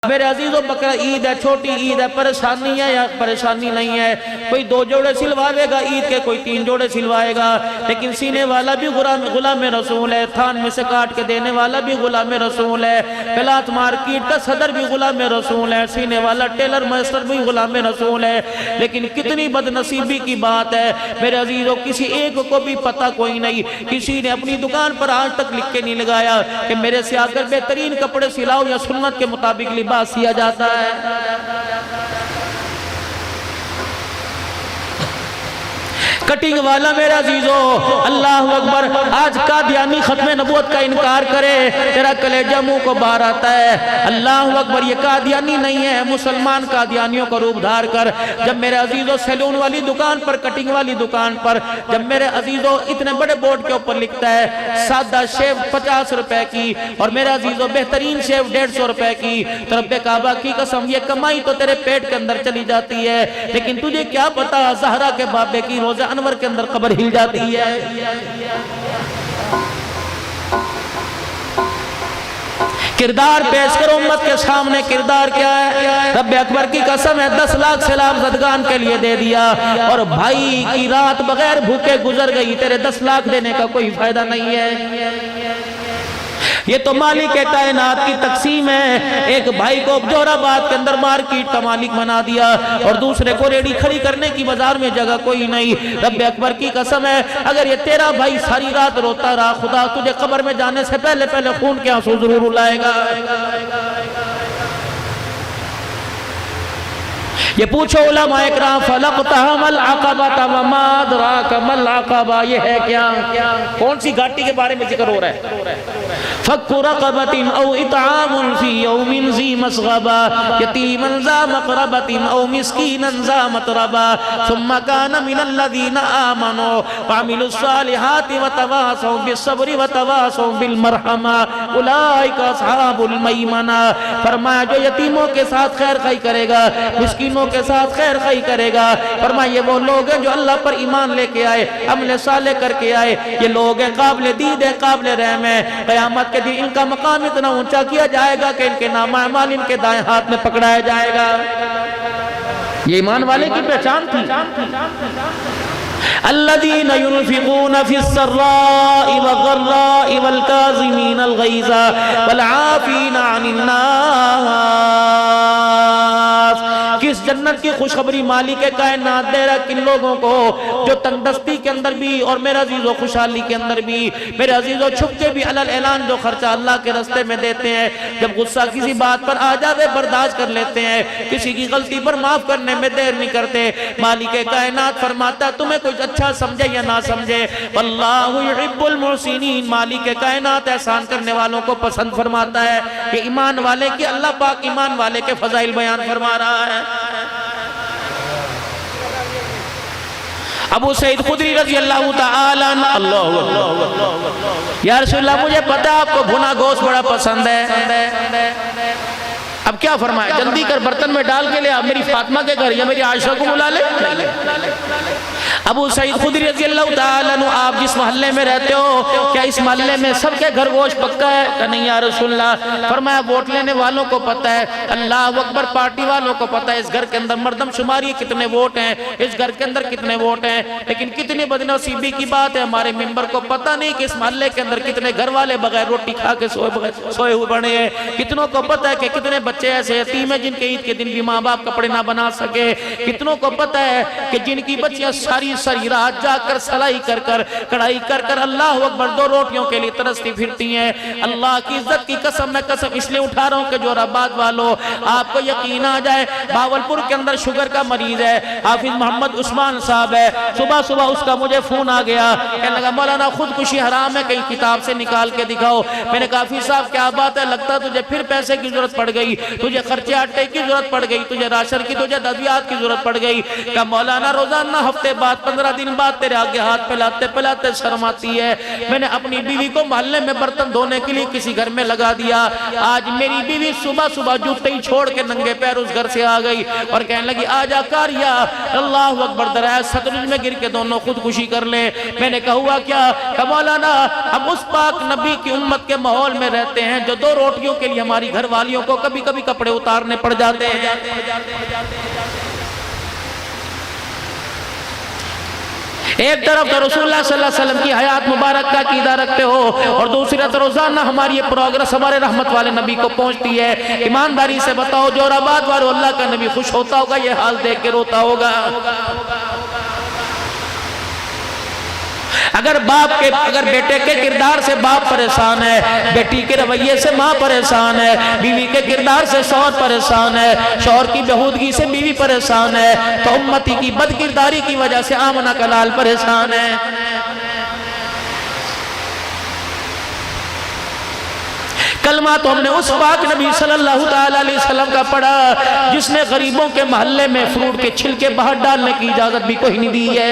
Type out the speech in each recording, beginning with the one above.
मेरे अजीजों बकरा ईद है, छोटी ईद है, परेशानी है या परेशानी नहीं है। कोई 2 जोड़े सिलवाएगा ईद के, कोई 3 जोड़े सिलवाएगा, लेकिन सीने वाला भी गुलाम रसूल है, थान में से काट के देने वाला भी गुलाम रसूल है, कलात मार्केट का सदर भी गुलाम रसूल है, सीने वाला टेलर मास्टर भी गुलाम रसूल है। लेकिन कितनी बदनसीबी की बात है मेरे अजीजों, किसी एक को भी पता कोई नहीं, किसी ने अपनी दुकान पर आज तक लिख के नहीं लगाया कि मेरे से आकर बेहतरीन कपड़े सिलाओ या सुन्नत के मुताबिक लिबास किया जाता है। कटिंग वाला मेरा अजीजों, अल्लाह अकबर, आज कादियानी खत्म नबूवत का इनकार करे तेरा कलेजा मुंह को बाहर आता है। अल्लाह अकबर, ये कादियानी नहीं है, मुसलमान कादियानियों का रूप धार कर। जब मेरे अजीजों सैलून वाली दुकान पर, कटिंग वाली दुकान पर, जब मेरे अजीजों इतने बड़े बोर्ड के ऊपर लिखता है सादा शेव 50 रुपए की और मेरे अजीजों बेहतरीन शेव 150 रुपए की, तो रब्बे काबा की कसम ये कमाई तो तेरे पेट के अंदर चली जाती है, लेकिन तुझे क्या पता ज़हरा के बाबे की रोजा अनवर के अंदर कब्र हिल जाती है। किरदार पेश करो उम्मत के सामने, किरदार क्या है? रब्बे अकबर की कसम है 10 लाख सलाम ज़दगान के लिए दे दिया और भाई की रात बगैर भूखे गुजर गई, तेरे 10 लाख देने का कोई फायदा नहीं है। ये तो मालिक के कायनात की तकसीम है। एक भाई को जोराबाद के अंदर मार्केट का मालिक बना दिया और दूसरे को रेडी खड़ी करने की बाजार में जगह कोई नहीं। रब्बे अकबर की कसम है, अगर ये तेरा भाई सारी रात रोता रहा, खुदा तुझे कब्र में जाने से पहले पहले खून के आंसू जरूर रुलाएगा। ये पूछो उलमा इकराम, फलक़तहमल अक़बा वमा अदराक मल अक़बा, ये है क्या? कौन सी घाटी के बारे में जिक्र हो रहा है? फक्कु रक़बतिन औ इत्आमुन फ़ी यौमिन ज़ी मस्ग़बा यतीमन ज़ा मक़रबतिन औ मिस्कीनन ज़ा मतरबा सुम्मा कान मिनल्लज़ीना आमनू वअमिलुस्सालिहाति वतवासौ बिस्सब्रि वतवासौ बिलमरहमा उलाइका अस्हाबुल मैमना। फरमाया जो यतीमों के साथ खैर खाई करेगा, मिस्कीनों के साथ खैर खाई करेगा, फरमाया ये वो लोग हैं जो अल्लाह पर ईमान लेके आए, अमल साले करके आए, ये लोग हैं काबिल दीद है, काबिल रहम है। क़यामत के दिन इनका मकाम इतना ऊंचा किया जाएगा कि इनके नामा अमाल इनके दाएं हाथ में पकड़ाया जाएगा। ये ईमान वाले की पहचान थी। अल्लज़ीना युनफ़िक़ूना फ़िस्सर्राइ वग़र्राइ वल्काज़िमीनल ग़ैज़ा वलआफ़ीना अनिन्नास। किस जन्नत की खुशखबरी मालिक कायनात दे रहा किन लोगों को जो तंगदस्ती के अंदर भी और मेरे अजीजों खुशहाली के अंदर भी, मेरे अजीजों छुप के भी अलल ऐलान जो खर्चा अल्लाह के रास्ते में देते हैं। जब गुस्सा किसी बात पर आ जावे बर्दाश्त कर लेते हैं, किसी की गलती पर माफ करने में देर नहीं करते। मालिक कायनात फरमाता है तुम्हें कुछ अच्छा समझे या ना समझे, वल्लाहु युहिब्बुल मुहसिनीन, मालिक कायनात एहसान करने वालों को पसंद फरमाता है। कि ईमान वाले की अल्लाह पाक ईमान वाले के फजाइल बयान फरमा रहा है। अबू सईद खुदरी रज़ी अल्लाह तआला अन्हु, या रसूलल्लाह मुझे पता आपको भुना गोश्त बड़ा पसंद है, अब क्या फरमाया? जल्दी कर बर्तन में डाल के ले आप मेरी फातिमा के घर या मेरी आयशा को बुला ले। अबू सईद खुदरी रज़ी अल्लाह तआला अन्हु, आप जिस मोहल्ले में रहते हो क्या इस मोहल्ले में सबके घर गोश्त पक्का है? कहा नहीं या रसूलल्लाह। फरमाया वोट लेने वालों को पता है, अल्लाह अकबर, पार्टी वालों को पता है इस घर के अंदर मर्दमशुमारी कितने वोट हैं, इस घर के अंदर कितने वोट हैं। लेकिन कितनी बदनसीबी की बात है, हमारे मेंबर को पता नहीं कि इस मोहल्ले के अंदर कितने घर वाले बगैर रोटी खा के सोए हुए बने हैं। कितनों को पता है कि कितने बच्चे ऐसे यतीम हैं जिनके ईद के दिन भी माँ बाप कपड़े ना बना सके। कितनों को पता है कि जिनकी बच्चियां सारी रात जाकर सलाई कर कर कढ़ाई कर कर अल्लाह अकबर 2 रोटियों के लिए तरसती फिरती हैं। अल्लाह की इज्जत की कसम मैं कसम इसलिए उठा रहा हूँ कि जोराबाद वालों आपको यकीन आ जाए, भावलपुर के अंदर शुगर का मरीज है, हाफिज मोहम्मद उस्मान साहब है। सुबह सुबह उसका मुझे फोन आ गया, कहने लगा मौलाना खुदकुशी हराम है, कहीं किताब से निकाल के दिखाओ। मैंने कहा हाफिज साहब क्या बात है, लगता तुझे फिर पैसे की जरूरत पड़ गई, तुझे खर्चे आटे की जरूरत पड़ गई, तुझे राशन की, तुझे दवियात की जरूरत पड़ गई। कहा मौलाना रोजाना हफ्ते बाद 15 दिन बाद तेरे आगे हाथ फैलाते फैलाते शर्म आती है। मैंने अपनी बीवी को मोहल्ले में बर्तन धोने के लिए किसी घर में लगा दिया। आज मेरी बीवी सुबह सुबह जूते ही छोड़ के नंगे पैर उस घर से आ गई और कहने लगी आजा कारिया, अल्लाह अकबर, दरिया सतलुज में गिर के दोनों खुदकुशी कर ले। मैंने कहा हुआ क्या? मौलाना हम उस पाक नबी की उम्मत के माहौल में रहते हैं जो 2 रोटियों के लिए हमारी घर वालियों को कभी कभी कपड़े उतारने पड़ जाते हैं। एक तरफ तो रसूलुल्लाह सल्लल्लाहु अलैहि वसल्लम की हयात मुबारक का कीदा रखते हो और दूसरी तरफ रोजाना हमारी ये प्रोग्रेस हमारे रहमत वाले नबी को पहुंचती है। ईमानदारी से बताओ, जोराबाद वाले अल्लाह का नबी खुश होता होगा, ये हाल देख के रोता होगा। अगर बेटे के किरदार से बाप परेशान है, बेटी के रवैये से माँ परेशान है, बीवी के किरदार से शौहर परेशान है, शौहर की बेहूदगी से बीवी परेशान है, तो उम्मती की बदकिरदारी की वजह से आमना का लाल परेशान है। कलमा तो हमने उस पाक नबी सल्लल्लाहु अलैहि वसल्लम का पढ़ा जिसने गरीबों के मोहल्ले में फ्रूट के छिलके बाहर डालने की इजाजत भी कोई नहीं दी है।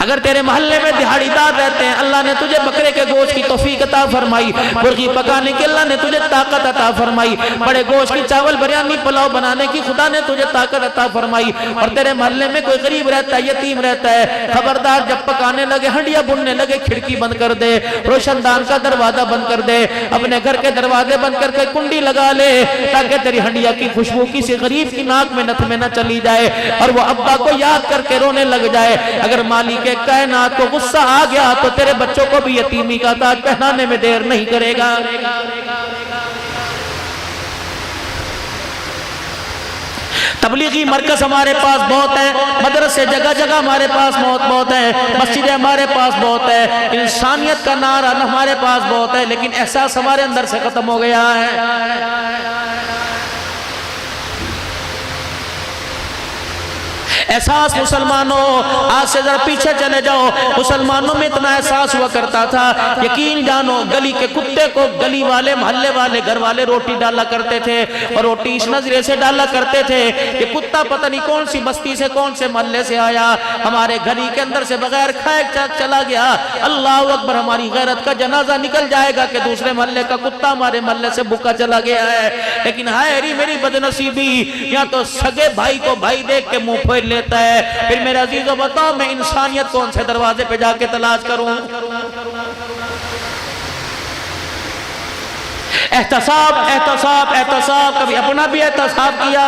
अगर तेरे मोहल्ले में दिहाड़ीदार रहते हैं, अल्लाह ने तुझे बकरे के गोश्त की तौफीक अता फरमाई, मुर्गी पकाने की अल्लाह ने तुझे ताकत अता फरमाई, बड़े गोश्त की चावल बिरयानी पुलाव बनाने की खुदा ने तुझे ताकत अता फरमाई, और तेरे मोहल्ले में कोई गरीब रहता है, यतीम रहता है, खबरदार जब पकाने लगे, हंडिया बुनने लगे, खिड़की बंद कर दे, रोशनदान का दरवाजा बंद कर दे, अपने घर के दरवाजे बंद करके कुंडी लगा ले, ताकि तेरी हंडिया की खुशबू किसी गरीब की नाक में नथ में न चली जाए और वो अब्बा को याद करके रोने लग जाए। अगर मालिक कायनात को गुस्सा आ गया तो तेरे बच्चों को भी यतीमी का ताज पहनाने में देर नहीं करेगा। तबलीगी मरकज हमारे पास बहुत है, मदरसे जगह जगह हमारे पास बहुत है, मस्जिदें हमारे पास बहुत है, इंसानियत का नारा हमारे पास बहुत है, लेकिन एहसास हमारे अंदर से खत्म हो गया है। एहसास मुसलमानों, आज से जरा पीछे चले जाओ, मुसलमानों में इतना एहसास हुआ करता था, यकीन जानो गली के कुत्ते को गली वाले मोहल्ले वाले घर वाले रोटी डाला करते थे, और रोटी इस नजरे से डाला करते थे कि कुत्ता पता नहीं कौन सी बस्ती से कौन से मोहल्ले से आया, हमारे गली के अंदर से बगैर खाए चला गया। अल्लाह अकबर, हमारी गैरत का जनाजा निकल जाएगा कि दूसरे मोहल्ले का कुत्ता हमारे मोहल्ले से भूखा चला गया है। लेकिन हाय मेरी बदनसीबी, या तो सगे भाई को भाई देख के मुंह फेर लेता है। फिर मेरे अजीजों बताओ, मैं इंसानियत कौन से दरवाजे पे जाके तलाश करूं? एहतसाब एहतसाब एहतसाब, कभी अपना भी एहतसाब किया?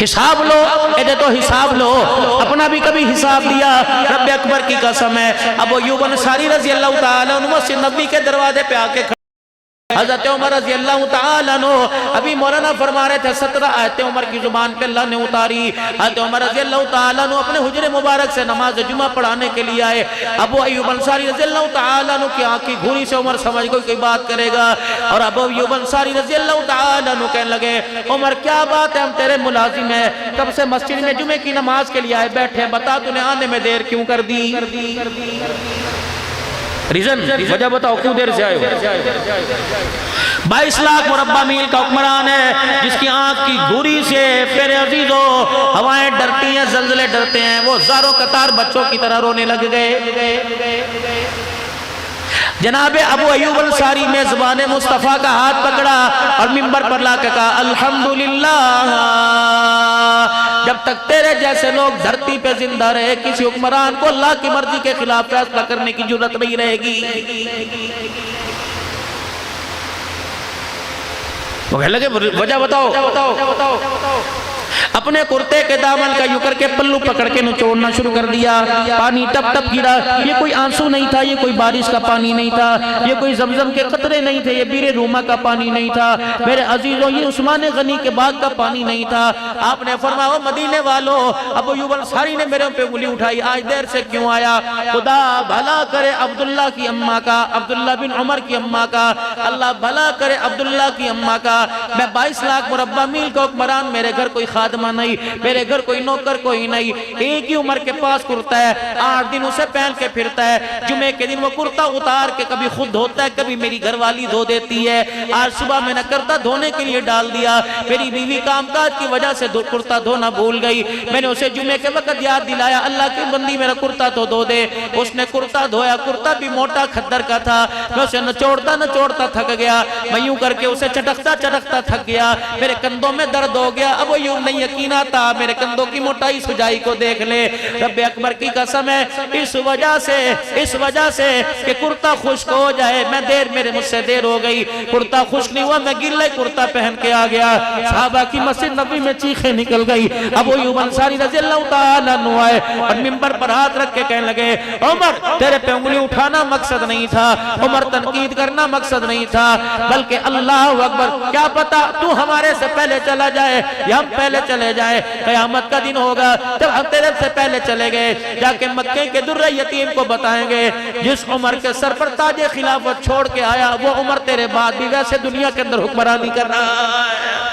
हिसाब लो, ये तो हिसाब लो, अपना भी कभी हिसाब दिया? रब अकबर की कसम है, अबू अय्यूब अंसारी रज़ी अल्लाह ताला अन्हु मस्जिद नबवी के दरवाजे पे आके हज़रत उमर रज़ी अल्लाह ताला अन्हु, अभी मौलाना फरमा रहे थे 17 आयतें उमर की जुबान पे अल्लाह ने उतारी। हज़रत उमर रज़ी अल्लाह ताला अन्हु अपने हुजरे मुबारक से नमाज जुमा पढ़ाने के लिए आए। अबू अय्यूब अंसारी रज़ी अल्लाह ताला अन्हु की आंख की घूरी से उमर समझ गए कोई बात करेगा, और अबू अय्यूब अंसारी रज़ी अल्लाह ताला अन्हु कहने लगे, उमर क्या बात है, हम तेरे मुलाजिम हैं, कब से मस्जिद में जुमे की नमाज के लिए आए बैठे, बता तूने आने में देर क्यों कर दी? रीजन, वजह बताओ, क्यों देर से आए हो? 22 लाख मुरब्बा मील का हुक्मरान है, जिसकी आंख की घूरी से मेरे अजीजों हवाएं डरती हैं, जल्जले डरते हैं, वो ज़ारो कतार बच्चों की तरह रोने लग गए। जनाबे अबू अय्यूब अंसारी में ज़ुबान मुस्तफ़ा का हाथ पकड़ा और मिंबर पर लाकर कहा, अल्हम्दुलिल्लाह, जब तक तेरे जैसे लोग धरती पे जिंदा रहे, किसी हुक्मरान को अल्लाह की मर्जी के खिलाफ फैसला करने की जरूरत नहीं रहेगी। वो कहने लगे, वजह बताओ। अपने कुर्ते के दामन का यूं करके पल्लू पकड़ के निचोड़ना शुरू कर दिया, पानी टप टप गिरा। ये कोई आंसू नहीं था, ये कोई बारिश का पानी नहीं था, ये कोई जमजम के कतरे नहीं थे, ये बीरे रूमा का पानी नहीं था, मेरे अजीजों ये उस्मान गनी के बाग का पानी नहीं था। आपने फरमाया, मदीने वालों, अबू अय्यूब अंसारी ने मेरे पे उंगली उठाई, आज देर से क्यों आया? खुदा भला करे अब्दुल्ला की अम्मा का, अब्दुल्ला बिन उमर की अम्मा का, अल्लाह भला करे अब्दुल्ला की अम्मा का। मैं 22 लाख मुरब्बा मील का हुक्मरान, मेरे घर कोई खादमा नहीं, मेरे घर कोई नौकर कोई नहीं, एक ही उम्र के पास कुर्ता है, 8 दिन उसे पहन के फिरता है। जुमे के दिन वो कुर्ता उतार के कभी खुद धोता है, कभी मेरी घरवाली धो देती है। आज सुबह मैंने करता धोने के लिए डाल दिया, मेरी बीवी कामकाज की वजह से कुर्ता धोना भूल गई। मैंने उसे जुमे के वक्त याद दिलाया, अल्लाह की बंदी मेरा कुर्ता तो धो दे। उसने कुर्ता धोया, कुर्ता भी मोटा खद्दर का था। मैं उसे नचोड़ता थक गया, मैं यूं करके उसे चटकता थक गया, मेरे कंधों में दर्द हो गया। अब वो यूं नहीं यकीन आता, मेरे कंधों की मोटाई सुजाई को देख ले। रब्बे अकबर की कसम है, इस वजह से कि कुर्ता खुश्क हो जाए, मैं मेरे मुझसे देर हो गई, कुर्ता खुश्क नहीं हुआ, मैं गिल्ला कुर्ता पहन के आ गया। साहबा की मस्जिद नबी में चीखें निकल गई। अबू अय्यूब अंसारी रज़ियल्लाहु ताला अन्हु आए और मिंबर पर हाथ रख के कहने लगे, उमर तेरे पे उंगली उठाना मकसद नहीं था, उमर तनकीद करना मकसद नहीं था, बल्कि अल्लाह अकबर, क्या पता तू हमारे से पहले चला जाए या हम पहले चले जाए। क़यामत का दिन होगा जब हम तेरे से पहले चले गए, जाके मक्के के दुर्र यतीम को बताएंगे, जिस उमर के सर पर ताजे खिलाफत छोड़ के आया वो उमर तेरे बाद भी वैसे दुनिया के अंदर हुक्मरानी कर रहा है।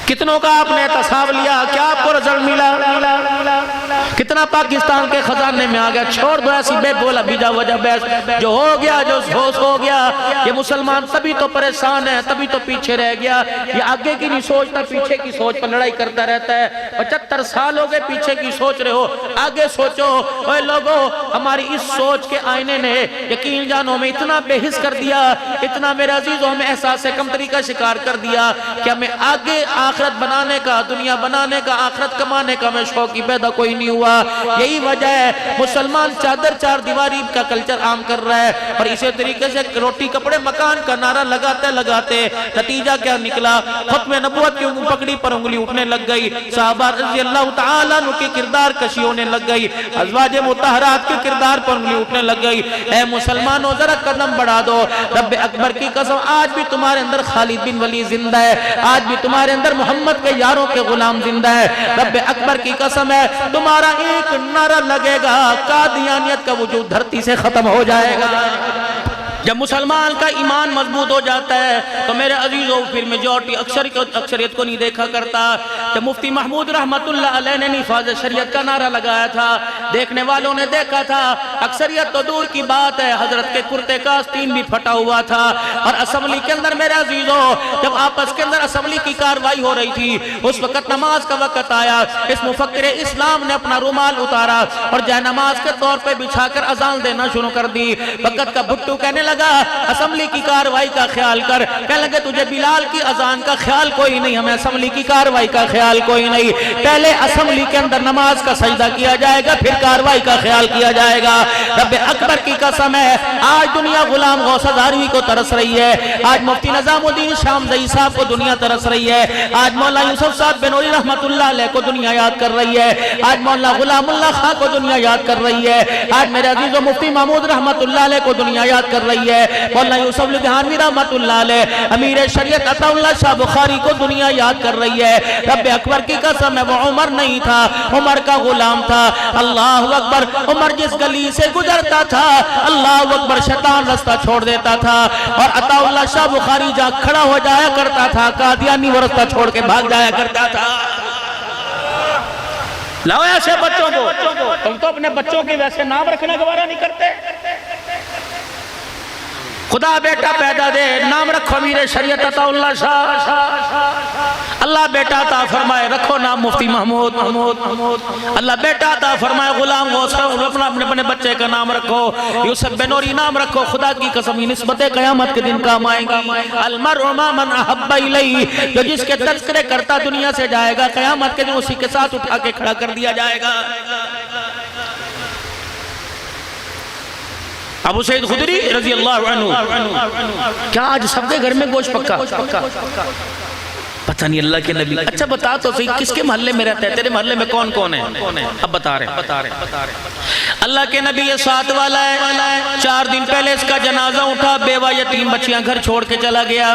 कितनों का आपने तसाव लिया, क्या आपको रिजल्ट मिला? कितना पाकिस्तान के खजाने में आ गया? छोड़ दो ऐसी बेबोला बीजा वजह बहस, जो हो गया जो होश हो गया। ये मुसलमान तभी तो परेशान है, तभी तो पीछे रह गया। ये आगे की नहीं सोचता, पीछे की सोच पर लड़ाई करता रहता है। 75 साल हो गए पीछे की सोच रहे हो, आगे सोचो। ओए लोगो, हमारी इस सोच के आईने ने यकीन जानो में इतना बेहिस कर दिया, इतना मेरे अजीजों में एहसास कमतरी का शिकार कर दिया कि हमें आगे आखिरत बनाने का, दुनिया बनाने का, आखिरत कमाने का में शौकी पैदा कोई नहीं हुआ। यही वजह है मुसलमान चादर चार दीवारी का कल्चर आम कर रहा है और इसी तरीके से रोटी कपड़े मकान का नारा लगाते लगाते नतीजा क्या निकला? खत्म नबूवत की पकड़ी पर उंगली उठने लग गई, सहाबा रज़ियल्लाहु ताला अन्हु के किरदार कशी होने लग गई, अज़वाज मुतहरात के किरदार पर उंगली उठने लग गई। ऐ मुसलमानों जरा कदम बढ़ा दो, रब्बे अकबर की कसम आज भी तुम्हारे अंदर खालिद बिन वलीद जिंदा है, आज भी तुम्हारे अंदर मोहम्मद के यारों के गुलाम जिंदा है। रब्बे अकबर की कसम है, तुम्हारा एक नारा लगेगा, कादियानियत का वजूद धरती से खत्म हो जाएगा। जब मुसलमान का ईमान मजबूत हो जाता है तो मेरे अजीजों फिर मेजॉरिटी अक्सरियत को नहीं देखा करता। जब मुफ्ती महमूद रहमतुल्लाह अलैह ने निफाज शरीयत का नारा लगाया था, देखने वालों ने देखा था अक्सरियत तो दूर की बात है, हजरत के कुर्ते का आस्तीन भी फटा हुआ था। और असम्बली के अंदर मेरे अजीजों जब आपस के अंदर असम्बली की कार्रवाई हो रही थी, उस वक्त नमाज का वक्त आया, इस मुफक्किर इस्लाम ने अपना रुमाल उतारा और जय नमाज के तौर पर बिछाकर अजान देना शुरू कर दी। वक्त का भुट्टू कहने लगा असेंबली की कार्रवाई का ख्याल कर, कहने लगे तुझे बिलाल की अजान का ख्याल कोई नहीं, हमें असेंबली की कार्रवाई का ख्याल कोई नहीं, पहले असेंबली के अंदर नमाज का सजदा किया जाएगा फिर कार्रवाई का ख्याल किया जाएगा। रब्बे अकबर की कसम है आज दुनिया गुलाम गौस हज़ारवी को तरस रही है, आज मुफ्ती निजामुद्दीन शामज़ई साहब को दुनिया तरस रही है, आज मौला यूसुफ साहब बेनूरी रहमतुल्लाह अलैह को दुनिया याद कर रही है, आज मौला गुलामुल्लाह खां को दुनिया याद कर रही है, आज मेरे अजीजों मुफ्ती महमूद रहमतुल्लाह अलैह को दुनिया याद कर रही है, मौलाना यूसुफ लुधियानवी रहमतुल्लाह अलैह, अमीर शरीयत अताउल्लाह शाह बुखारी को दुनिया याद कर रही है। रब्बे अकबर की कसम है वो उमर नहीं था, उमर का गुलाम था। अल्लाह अकबर, उमर जिस गली से गुजरता था अल्लाह अकबर शैतान रास्ता छोड़ देता था और अताउल्लाह शाह बुखारी जहाँ खड़ा हो जाया करता था कादियानी वो रास्ता छोड़ के भाग जाया करता था। लाओ ऐसे बच्चों को, तुम तो अपने बच्चों के वैसे नाम रखना गवारा नहीं करते। खुदा बेटा पैदा दे, नाम रखो मीरे शरीयत अताउल्लाह शाह, अल्लाह बेटा अता फरमाए रखो नाम मुफ्ती महमूद, अल्लाह बेटा अता फरमाए गुलाम गौस, अपने अपने बच्चे का नाम रखो, यूसुफ बेनूरी नाम रखो। खुदा की कसम ये निस्बतें क़यामत के दिन काम आएंगी। अलमरउ मा मन अहब्बा इलैहि, जो जिसके तज़किरे करता दुनिया से जाएगा, क़यामत के दिन उसी के साथ उठा के खड़ा कर दिया जाएगा। अबू सईद खुदरी रज़ी अल्लाह अन्हु, क्या आज सबके घर में गोश्त पक्का? पता नहीं अल्लाह के नबी। अच्छा बता तो सही किसके मोहल्ले में रहता है, तेरे मोहल्ले में कौन कौन है? अब बता रहे अल्लाह के नबी ये साथ वाला है। 4 दिन पहले इसका जनाजा उठा, बेवा यतीम बच्चियां घर छोड़ के चला गया।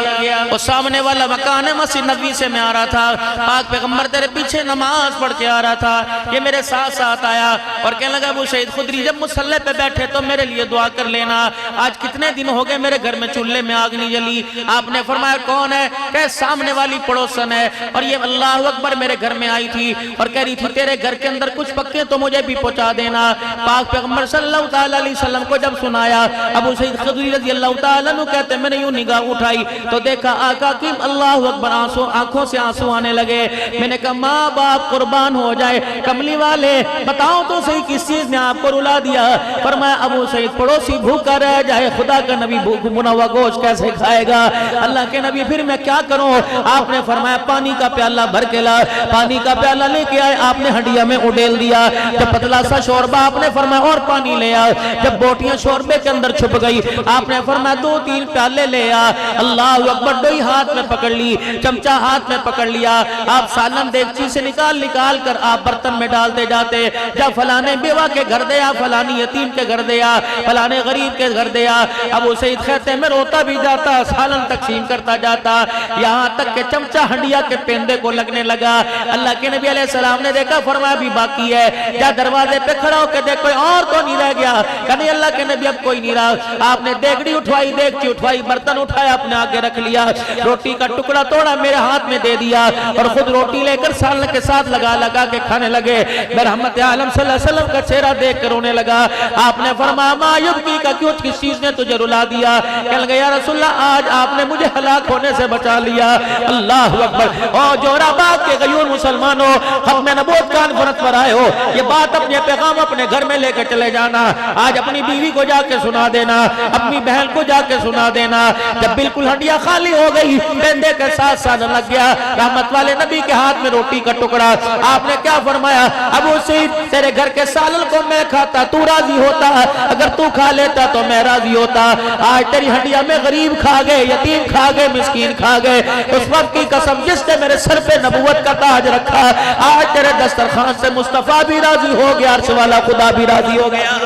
और सामने वाला मकान है मस्जिद नबी से मैं आ रहा था, पाक पैगंबर तेरे पीछे नमाज पढ़ के आ रहा था, ये मेरे साथ साथ आया और कहने लगा अबू सईद खुदरी जब मुसल्ले पे बैठे तो मेरे लिए दुआ कर लेना, आज कितने दिन हो गए मेरे घर में चूल्हे में आग नहीं जली। आपने फरमाया कौन है? कहे सामने वाली पड़ोसन है और ये अल्लाह अकबर मेरे घर में आई थी और कह रही थी तेरे घर के अंदर कुछ पक्के तो मुझे भी पहुंचा देना। पाक पैगंबर सल्लल्लाहु अलैहि वसल्लम को जब सुनाया, अबू सईद खुदरी रज़ी अल्लाह तआला अन्हु कहते मैंने यूं निगाह उठाई तो देखा आका की अल्लाह अकबर आंखों से आंसू आने लगे। मैंने कहा माँ बाप कुर्बान हो जाए, कमली वाले बताओ तो सही किस चीज ने आपको रुला दिया? फरमाया अबू सईद पड़ोसी भूखा रह जाए, खुदा का नबी भुना हुआ गोश्त कैसे खाएगा? अल्लाह के नबी फिर मैं क्या करूं? आपने फरमाया पानी का प्याला भर के ला। पानी का प्याला लेके आए, आपने हंडिया में उडेल दिया। जब पतला सा शोरबा, आपने फरमाया और पानी ले आ। जब बोटियां शोरबे के अंदर छुप गई, आपने फरमाया 2-3 प्याले ले आ। अल्लाह अकबर, डोई हाथ में पकड़ ली, चमचा हाथ में पकड़ लिया। आप सालन देगची से निकाल कर आप बर्तन में डालते जाते। जब फलाने बेवा के घर दिया, फलानी यतीम के घर दिया, फलाने गरीब के घर दिया। अब उसे कहते में रोता भी जाता, सालन तकसीम करता जाता, यहाँ तक के चमचा हंडिया के पेंदे को लगने लगा। अल्लाह के नबी अलैहिस्सलाम ने देखा, फरमाया भी बाकी है। या दरवाजे पे खड़ा होकर देख कोई और तो नहीं रह गया? कहने अल्लाह के नबी अब कोई नहीं रहा। आपने देगड़ी उठवाई, देगची उठवाई, बर्तन उठाया, अपने आगे रख लिया, रोटी का टुकड़ा तोड़ा, मेरे हाथ में दे दिया और खुद रोटी लेकर सालन के साथ लगा के खाने लगे। मैं रहमत आलम सल्लल्लाहु अलैहि वसल्लम का चेहरा देख कर रोने लगा। आपने फरमाया मा युबकी का, क्यों किस चीज ने तुझे रुला दिया? कह गया या रसूलल्लाह, आज आपने मुझे हलाक होने से बचा लिया। अल्लाह अकबर। और जोराबाद के गयूर मुसलमानों, हम में नबूवत कॉन्फ्रेंस पर आए हो, ये बात अपने पैगाम अपने घर में लेकर चले जाना। आज अपनी बीवी को जाके सुना देना, अपनी बहन को जाके सुना देना। जब बिल्कुल हंडिया खाली हो गई, पेंदे के साथ सालन लग गया, रहमत वाले नबी के हाथ में रोटी का टुकड़ा। आपने क्या फरमाया? अबू सईद, तेरे घर के सालन को मैं खाता, तू राजी होता? अगर तू खा लेता तो मैं राजी होता। आज तेरी हंडिया में गरीब खा गए, यतीम खा गए, मिस्कीन खा गए। उस वक्त की कसम जिसने मेरे सर पे नबूवत का ताज रखा, आज तेरे दस्तरखान से मुस्तफा भी राजी हो गया, अर्श वाला खुदा भी राजी हो गया।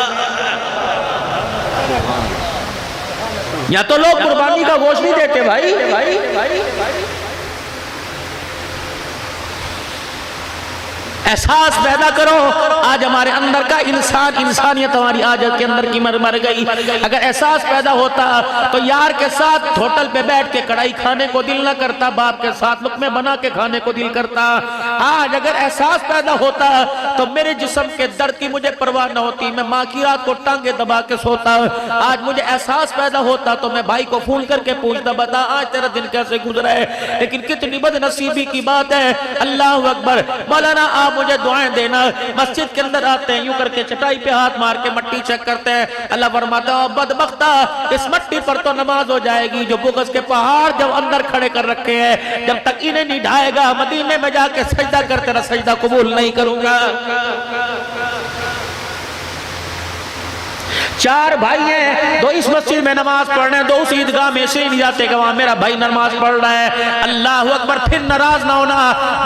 या तो लोग कुर्बानी का गोश्त नहीं देते भाई। एहसास पैदा करो। आज हमारे अंदर का इंसानियत हमारी आज के अंदर की मर गई। अगर एहसास पैदा होता तो यार के साथ होटल पे बैठ के कढ़ाई खाने को दिल न करता, बाप के साथ लुक़मे बना के खाने को दिल करता। आज अगर एहसास पैदा होता तो मेरे जिस्म के दर्द की मुझे परवाह न होती, मैं माँ की रात को टांगे दबा के सोता। आज मुझे एहसास पैदा होता तो मैं भाई को फोन करके पूछता, बता आज तेरा दिन कैसे गुजरा है। लेकिन कितनी बदनसीबी की बात है। अल्लाह अकबर। मौलाना आप मुझे दुआएं देना। मस्जिद के अंदर आते हैं, यूं करके चटाई पे हाथ मार के मट्टी चेक करते हैं। अल्लाह फरमाता है बदबख्ता, इस मट्टी पर तो नमाज हो जाएगी जो बुग़्ज़ के पहाड़ जब अंदर खड़े कर रखे हैं, जब तक इन्हें नहीं ढाएगा मदीने में जाके सजदा करते रह, सजदा कबूल नहीं करूंगा। 4 भाई हैं, 2 इस मस्जिद में नमाज पढ़ रहे हैं, 2 उस ईदगाह में से नहीं जाते कि वहां मेरा भाई नमाज पढ़ रहा है। अल्लाह अकबर। फिर नाराज ना होना।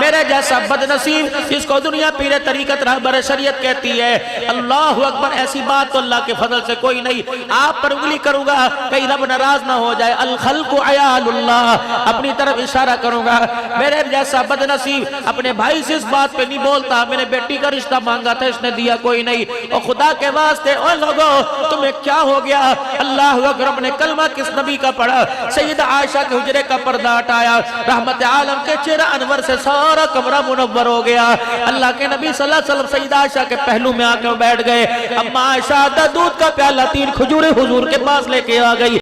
मेरे जैसा बदनसीब जिसको दुनिया पीरे तरीकत रहबर शरीयत कहती है, अल्लाह अकबर, ऐसी बात तो अल्लाह के फजल से कोई नहीं। आप पर उंगली करूंगा कहीं रब नाराज ना हो जाए। अल खल्क़ु अयालुल्लाह, अपनी तरफ इशारा करूंगा। मेरे जैसा बदनसीब अपने भाई से इस बात पे नहीं बोलता, मैंने बेटी का रिश्ता मांगा था इसने दिया कोई नहीं। और खुदा के वास्ते और लोगों तुम्हें क्या हो गया? अल्लाह अकबर। अपने कलमा किस नबी का पढ़ा? सैयदा आयशा के हुजरे का पर्दा हटाया, रहमत आलम के चेहरा अनवर से सारा कमरा मुनव्वर हो गया। अल्लाह के नबी सल्लल्लाहु अलैहि वसल्लम सैयदा आयशा के पहलू में आकर बैठ गए। अम्मा आयशा दूध का प्याला 3 खजूरें हुजूर के पास लेके आ गई।